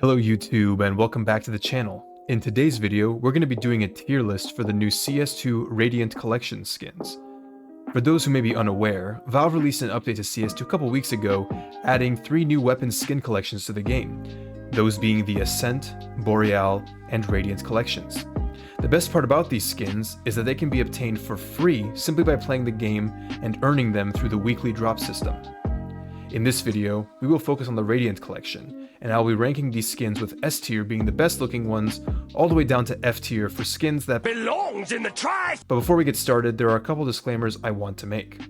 Hello YouTube and welcome back to the channel. In today's video, we're going to be doing a tier list for the new CS2 Radiant Collection skins. For those who may be unaware, Valve released an update to CS2 a couple weeks ago, adding 3 new weapon skin collections to the game, those being the Ascent, Boreal, and Radiant collections. The best part about these skins is that they can be obtained for free simply by playing the game and earning them through the weekly drop system. In this video, we will focus on the Radiant collection, and I'll be ranking these skins with S tier being the best looking ones, all the way down to F tier for skins that belongs in the trash! But before we get started, there are a couple disclaimers I want to make.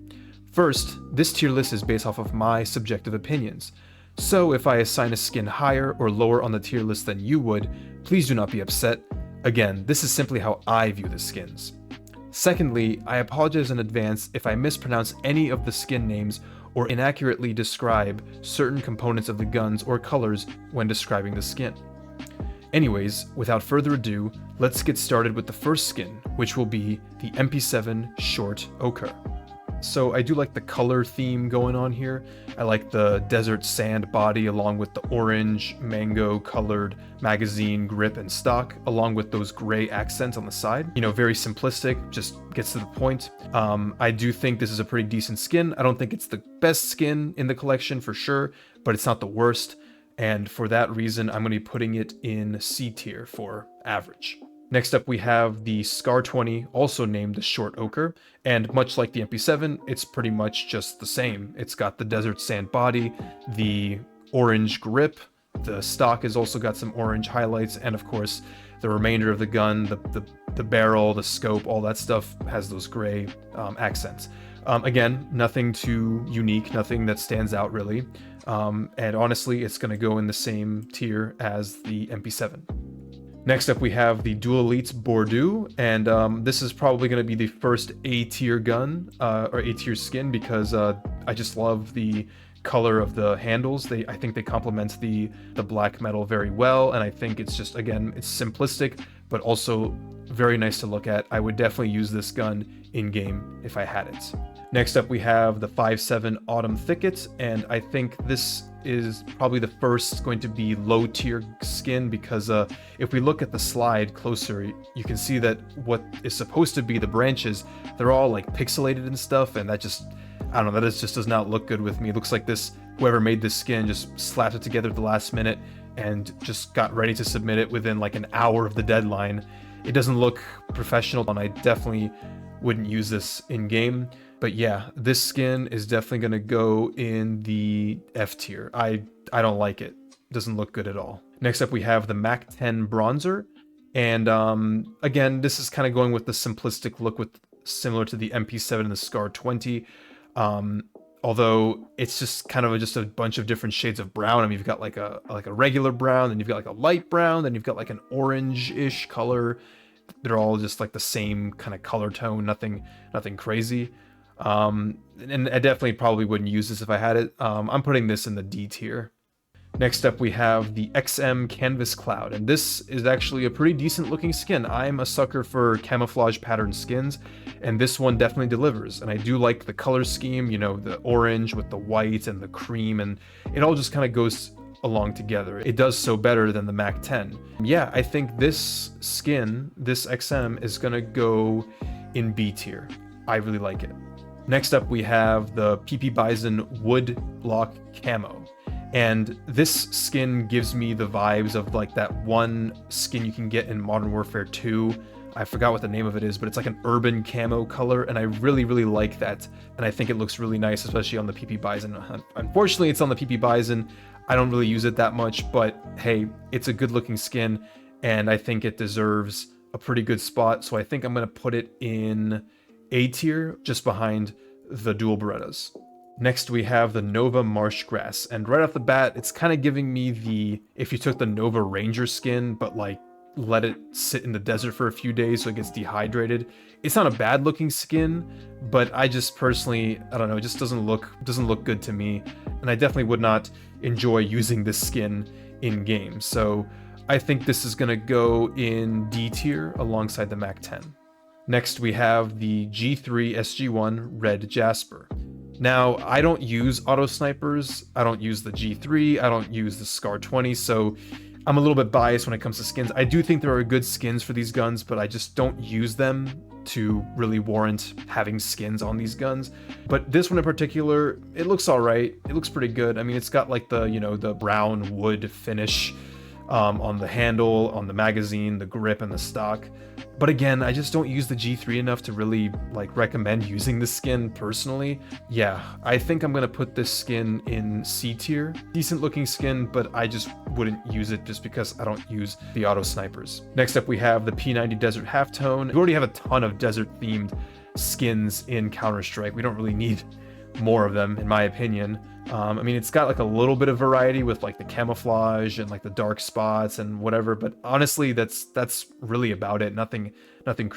First, this tier list is based off of my subjective opinions, so if I assign a skin higher or lower on the tier list than you would, please do not be upset. Again, this is simply how I view the skins. Secondly, I apologize in advance if I mispronounce any of the skin names or inaccurately describe certain components of the guns or colors when describing the skin. Anyways, without further ado, let's get started with the first skin, which will be the MP7 Short Ochre. So I do like the color theme going on here. I like the desert sand body along with the orange mango colored magazine grip and stock, along with those gray accents on the side. You know, very simplistic, just gets to the point. I do think this is a pretty decent skin. I don't think it's the best skin in the collection for sure, but it's not the worst. And for that reason, I'm going to be putting it in C tier for average. Next up, we have the Scar 20, also named the Short Ochre, and much like the MP7, it's pretty much just the same. It's got the desert sand body, the orange grip, the stock has also got some orange highlights, and of course, the remainder of the gun, the barrel, the scope, all that stuff has those gray accents. Again, nothing too unique, nothing that stands out really, and honestly, it's going to go in the same tier as the MP7. Next up, we have the Dual Elites BorDeux, and this is probably going to be the first A-tier gun, or A-tier skin, because I just love the color of the handles. I think they complement the black metal very well, and I think it's just, again, it's simplistic, but also very nice to look at. I would definitely use this gun in-game if I had it. Next up, we have the 5.7 Autumn Thicket, and I think this is probably the first going to be low tier skin because if we look at the slide closer, you can see that what is supposed to be the branches, they're all like pixelated and stuff, and that just, I don't know, that just does not look good with me. It looks like whoever made this skin just slapped it together at the last minute and just got ready to submit it within like an hour of the deadline. It doesn't look professional, and I definitely wouldn't use this in game. But yeah, this skin is definitely going to go in the F tier. I don't like it. Doesn't look good at all. Next up, we have the Mac 10 Bronzer. And again, this is kind of going with the simplistic look similar to the MP7 and the Scar 20. Although it's just kind of just a bunch of different shades of brown. I mean, you've got like a regular brown, then you've got like a light brown, then you've got like an orange-ish color. They're all just like the same kind of color tone, nothing crazy. And I definitely probably wouldn't use this if I had it. I'm putting this in the D tier. Next up, we have the XM Canvas Cloud, and this is actually a pretty decent looking skin. I'm a sucker for camouflage pattern skins, and this one definitely delivers. And I do like the color scheme, you know, the orange with the white and the cream, and it all just kind of goes along together. It does so better than the Mac 10. Yeah, I think this skin, this XM, is gonna go in B tier. I really like it. Next up, we have the PP-Bizon Wood Block Camo. And this skin gives me the vibes of like that one skin you can get in Modern Warfare 2. I forgot what the name of it is, but it's like an urban camo color, and I really, really like that. And I think it looks really nice, especially on the PP-Bizon. Unfortunately, it's on the PP-Bizon. I don't really use it that much, but hey, it's a good looking skin, and I think it deserves a pretty good spot. So I think I'm going to put it in A tier, just behind the dual Berettas. Next, we have the Nova Marsh Grass, and right off the bat, it's kind of giving me if you took the Nova Ranger skin, but like let it sit in the desert for a few days so it gets dehydrated. It's not a bad looking skin, but I just personally, I don't know, it just doesn't look good to me, and I definitely would not enjoy using this skin in game. So I think this is gonna go in D tier alongside the Mac 10. Next, we have the G3 SG1 Red Jasper. Now, I don't use auto snipers. I don't use the G3. I don't use the Scar 20. So I'm a little bit biased when it comes to skins. I do think there are good skins for these guns, but I just don't use them to really warrant having skins on these guns. But this one in particular, it looks all right. It looks pretty good. I mean, it's got like the, you know, the brown wood finish on the handle, on the magazine, the grip, and the stock. But again, I just don't use the G3 enough to really like recommend using this skin personally. Yeah, I think I'm gonna put this skin in C tier. Decent looking skin, but I just wouldn't use it just because I don't use the auto snipers. Next up, we have the P90 Desert Halftone. We already have a ton of desert themed skins in Counter-Strike. We don't really need more of them, in my opinion. I mean, it's got like a little bit of variety with like the camouflage and like the dark spots and whatever, but honestly, that's really about it. Nothing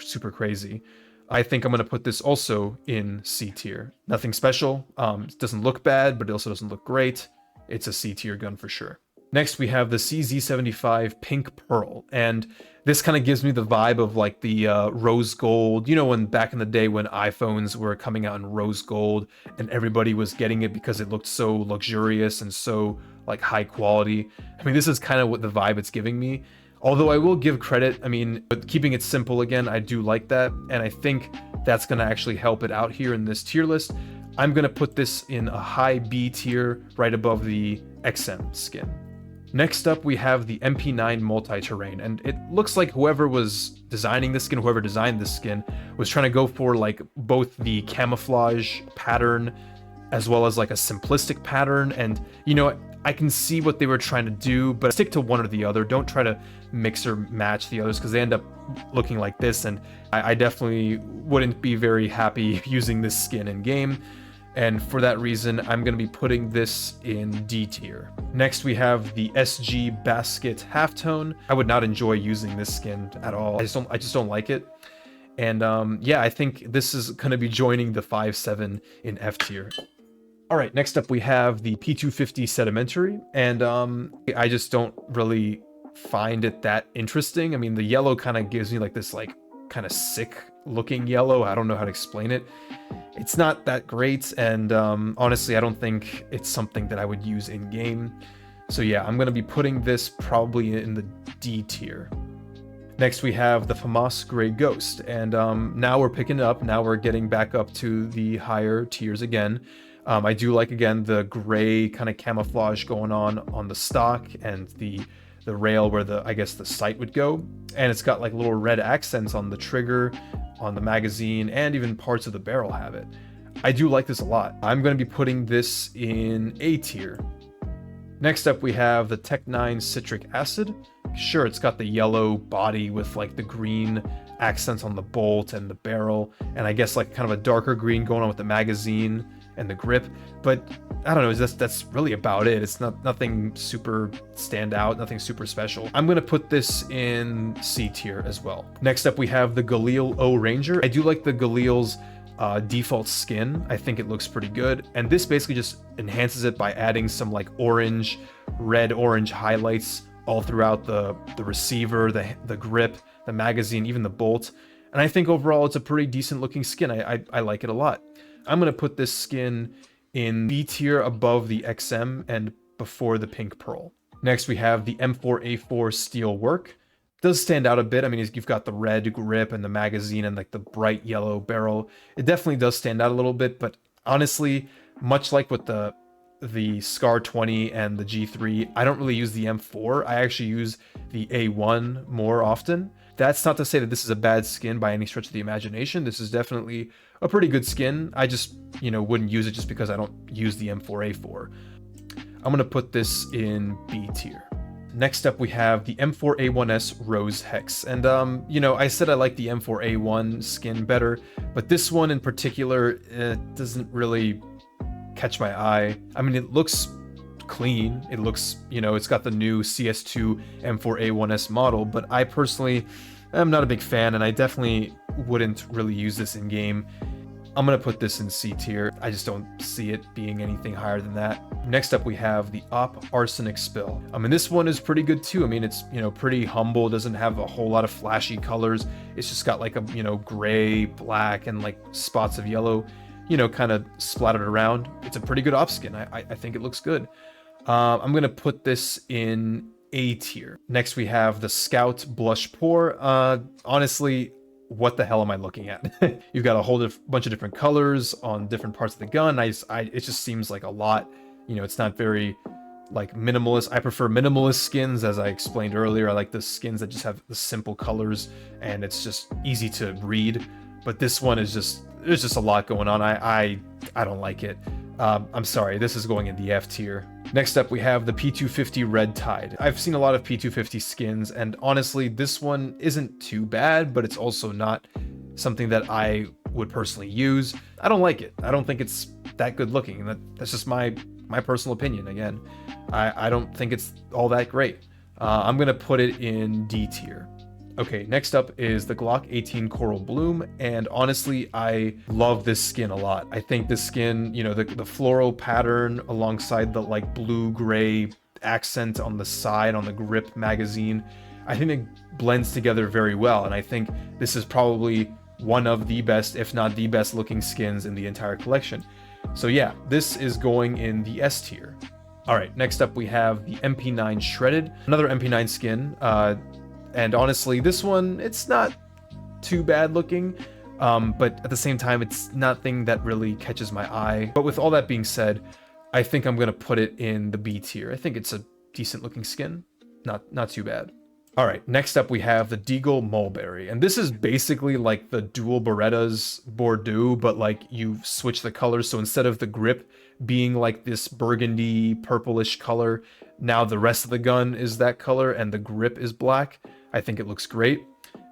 super crazy. I think I'm gonna put this also in C tier. Nothing special. It doesn't look bad, but it also doesn't look great. It's a C tier gun for sure. Next, we have the CZ75 Pink Pearl, and this kind of gives me the vibe of like the rose gold, you know, when back in the day when iPhones were coming out in rose gold and everybody was getting it because it looked so luxurious and so like high quality. I mean, this is kind of what the vibe it's giving me. Although I will give credit, I mean, but keeping it simple again, I do like that, and I think that's going to actually help it out here in this tier list. I'm going to put this in a high B tier right above the XM skin. Next up, we have the MP9 multi-terrain, and it looks like whoever was designing this skin, whoever designed this skin, was trying to go for like both the camouflage pattern as well as like a simplistic pattern. And you know, I can see what they were trying to do, but stick to one or the other. Don't try to mix or match the others because they end up looking like this, and I definitely wouldn't be very happy using this skin in game. And for that reason, I'm going to be putting this in D tier. Next, we have the SG Basket Halftone. I would not enjoy using this skin at all. I just don't like it. And yeah, I think this is going to be joining the 5.7 in F tier. All right, next up we have the P250 Sedimentary, and I just don't really find it that interesting. I mean, the yellow kind of gives me like this like kind of sick looking yellow. I don't know how to explain it. It's not that great, and honestly, I don't think it's something that I would use in game. So yeah, I'm gonna be putting this probably in the D tier. Next, we have the FAMAS Gray Ghost, and now we're picking it up. Now we're getting back up to the higher tiers again. I do like, again, the gray kind of camouflage going on the stock and the rail where I guess the sight would go, and it's got like little red accents on the trigger, on the magazine, and even parts of the barrel have it. I do like this a lot. I'm going to be putting this in A tier. Next up, we have the Tech 9 Citric Acid. Sure, it's got the yellow body with like the green accents on the bolt and the barrel, and I guess like kind of a darker green going on with the magazine and the grip, but I don't know, that's really about it. It's nothing super standout, nothing super special. I'm gonna put this in C tier as well. Next up, we have the Galil O Ranger. I do like the Galil's default skin. I think it looks pretty good, and this basically just enhances it by adding some like red-orange highlights all throughout the receiver, the grip, the magazine, even the bolt. And I think overall it's a pretty decent looking skin. I like it a lot. I'm going to put this skin in B tier above the XM and before the Pink Pearl. Next, we have the M4A4 Steel Work. Does stand out a bit. I mean, you've got the red grip and the magazine and like the bright yellow barrel. It definitely does stand out a little bit, but honestly, much like with the Scar 20 and the G3, I don't really use the M4. I actually use the A1 more often. That's not to say that this is a bad skin by any stretch of the imagination. This is definitely a pretty good skin. I just, you know, wouldn't use it just because I don't use the M4A4. I'm going to put this in B tier. Next up, we have the M4A1S Rose Hex. And, you know, I said I like the M4A1 skin better, but this one in particular, it doesn't really catch my eye. I mean, it looks clean. It looks, you know, it's got the new CS2 M4A1S model, but I personally am not a big fan, and I definitely wouldn't really use this in game. I'm going to put this in C tier. I just don't see it being anything higher than that. Next up, we have the Arsenic Spill. I mean, this one is pretty good too. I mean, it's, you know, pretty humble. It doesn't have a whole lot of flashy colors. It's just got like a, you know, gray, black, and like spots of yellow, you know, kind of splattered around. It's a pretty good op skin. I think it looks good. I'm going to put this in A tier. Next, we have the Scout Blush Pour. Honestly, what the hell am I looking at? You've got a whole bunch of different colors on different parts of the gun. It just seems like a lot. You know, it's not very like minimalist. I prefer minimalist skins, as I explained earlier. I like the skins that just have the simple colors and it's just easy to read. But this one is just, there's just a lot going on. I don't like it. I'm sorry, this is going in the F tier. Next up, we have the P250 Red Tide. I've seen a lot of P250 skins, and honestly, this one isn't too bad, but it's also not something that I would personally use. I don't like it. I don't think it's that good looking. That's just my personal opinion. Again, I don't think it's all that great. I'm gonna put it in D tier. Okay, next up is the Glock 18 Coral Bloom, and honestly, I love this skin a lot. I think this skin, you know, the floral pattern alongside the like blue-gray accent on the side on the grip magazine, I think it blends together very well, and I think this is probably one of the best, if not the best looking skins in the entire collection. So yeah, this is going in the S tier. All right, next up we have the MP9 Shredded, another MP9 skin. And honestly, this one, it's not too bad looking, but at the same time, it's nothing that really catches my eye. But with all that being said, I think I'm gonna put it in the B tier. I think it's a decent looking skin, not too bad. All right, next up we have the Deagle Mulberry, and this is basically like the dual Berettas BorDeux, but like you switch the colors. So instead of the grip being like this burgundy purplish color, now the rest of the gun is that color and the grip is black. I think it looks great.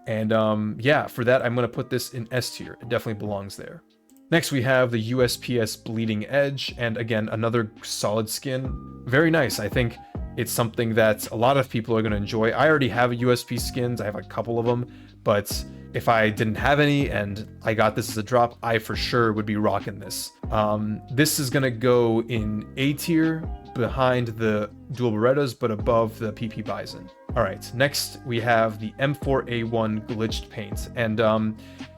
And yeah, for that, I'm going to put this in S tier. It definitely belongs there. Next, we have the USP-S Bleeding Edge. And again, another solid skin. Very nice. I think it's something that a lot of people are going to enjoy. I already have a USP skins. I have a couple of them. But if I didn't have any and I got this as a drop, I for sure would be rocking this. This is going to go in A tier, behind the dual Berettas, but above the PP-Bizon. All right, next we have the M4A1 glitched paint. And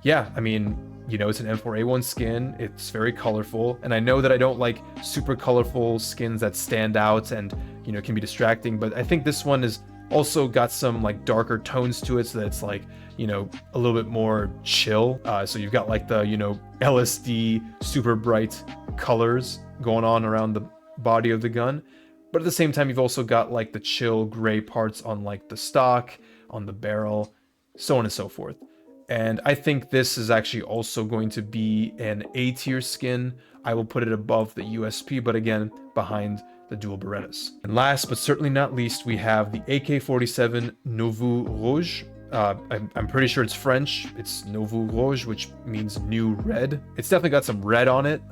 yeah, I mean, you know, it's an M4A1 skin. It's very colorful. And I know that I don't like super colorful skins that stand out and, you know, can be distracting. But I think this one is also got some like darker tones to it, so that it's like, you know, a little bit more chill. So you've got like the, you know, LSD super bright colors going on around the body of the gun, but at the same time you've also got like the chill gray parts on like the stock, on the barrel, so on and so forth. And I think this is actually also going to be an A tier skin. I will put it above the USP, but again behind the dual Berettas. And last but certainly not least, we have the AK-47 Nouveau Rouge. I'm pretty sure it's French. It's Nouveau Rouge, which means new red. It's definitely got some red on it,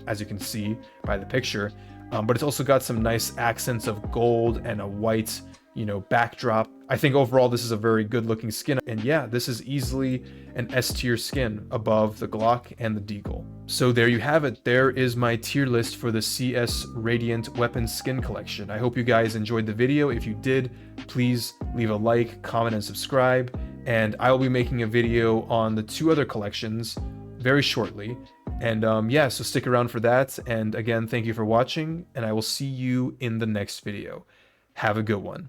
as you can see by the picture. But it's also got some nice accents of gold and a white, you know, backdrop. I think overall this is a very good looking skin. And yeah, this is easily an S tier skin above the Glock and the Deagle. So there you have it. There is my tier list for the CS Radiant Weapons skin collection. I hope you guys enjoyed the video. If you did, please leave a like, comment, and subscribe. And I will be making a video on the 2 other collections very shortly. And yeah, so stick around for that. And again, thank you for watching, and I will see you in the next video. Have a good one.